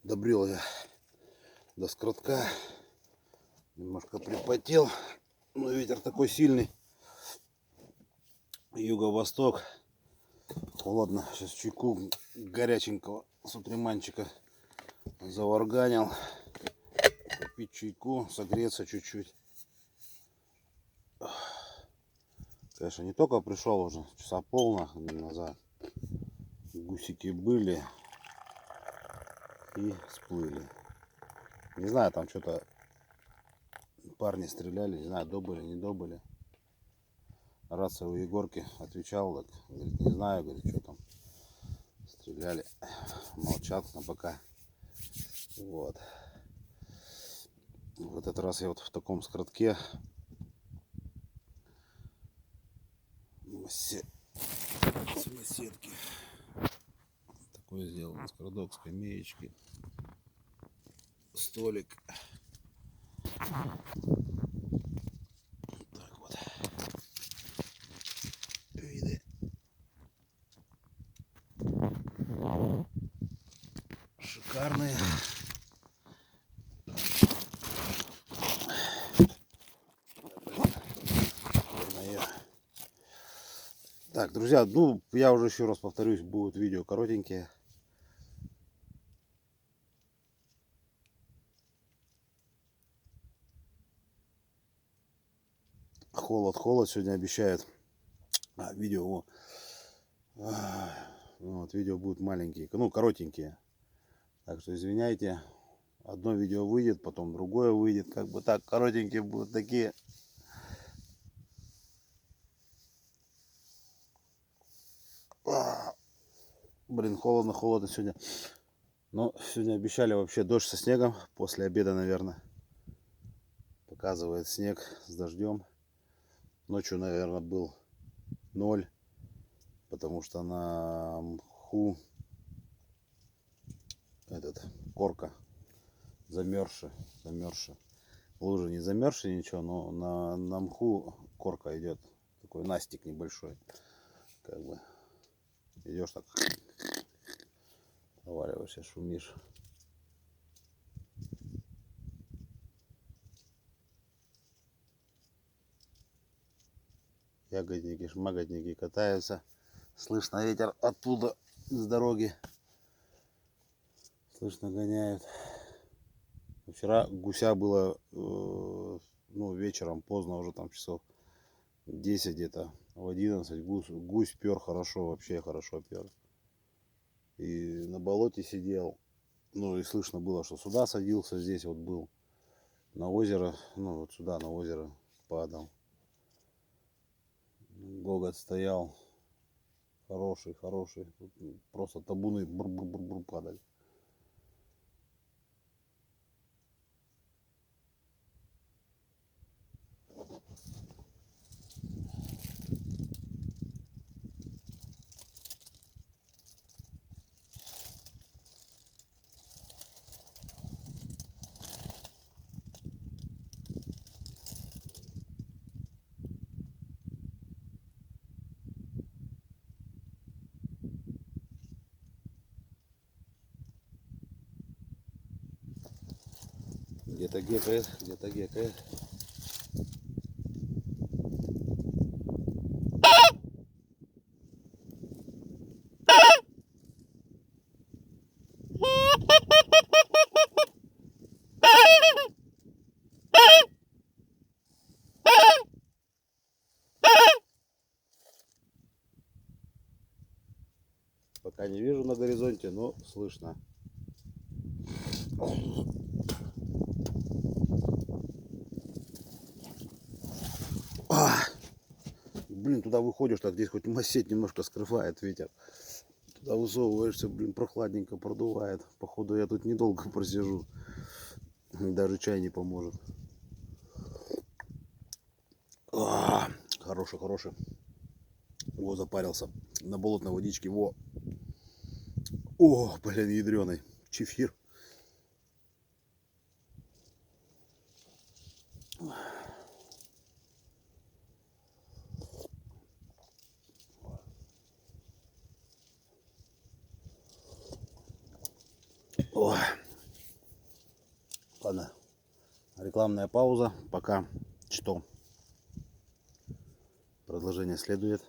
Добрел я до скоротка. Немножко припотел. Но ветер такой сильный. Юго-восток. Холодно. Сейчас чайку горяченького с утреманчика заварганил. Попить чайку, согреться чуть-чуть. Конечно, не только пришел уже, часа пол назад. Гусики были и сплыли. Не знаю, там что-то парни стреляли, не знаю, добыли, не добыли. Рация у Егорки отвечал, так, говорит, не знаю, говорит, что там. Стреляли, молчат на пока. Вот. В этот раз я вот в таком скоротке. Самосетки. Такой сделан скородок, скамеечки, столик. Так вот. Виды. Шикарные. Так, друзья, ну я уже еще раз повторюсь, будут видео коротенькие. Холод сегодня обещают. Видео, вот, видео будут маленькие, ну коротенькие. Так что извиняйте. Одно видео выйдет, потом другое выйдет. Как бы так, коротенькие будут такие. Блин, холодно сегодня. Но сегодня обещали вообще дождь со снегом. После обеда, наверное. Показывает снег с дождем. Ночью, наверное, был 0. Потому что на мху корка замерзшая. Лужи не замерзшие ничего, но на мху корка идет. Такой настик небольшой. Как бы идешь так, проваливаешься, шумишь. Ягодники, шмагодники катаются. Слышно ветер оттуда, с дороги. Слышно, гоняют. Вчера гуся было, ну, вечером, поздно, уже там часов 10 где-то, в 11 гусь пер хорошо, вообще хорошо пер. И на болоте сидел. Ну и слышно было, что сюда садился, здесь вот был. На озеро, ну вот сюда на озеро падал. Гогот стоял. Хороший. Просто табуны бур-бур-бур-бур падали. Где-то гекает, где-то гекает. Пока не вижу на горизонте, но слышно. Блин, туда выходишь, так здесь хоть масеть немножко скрывает ветер. Туда высовываешься, блин, прохладненько продувает. Походу я тут недолго просижу. Даже чай не поможет. Хороший. Во, запарился. На болотной водичке, во. О, блин, ядреный. Чефир. Ой. Рекламная пауза. Пока что. Продолжение следует.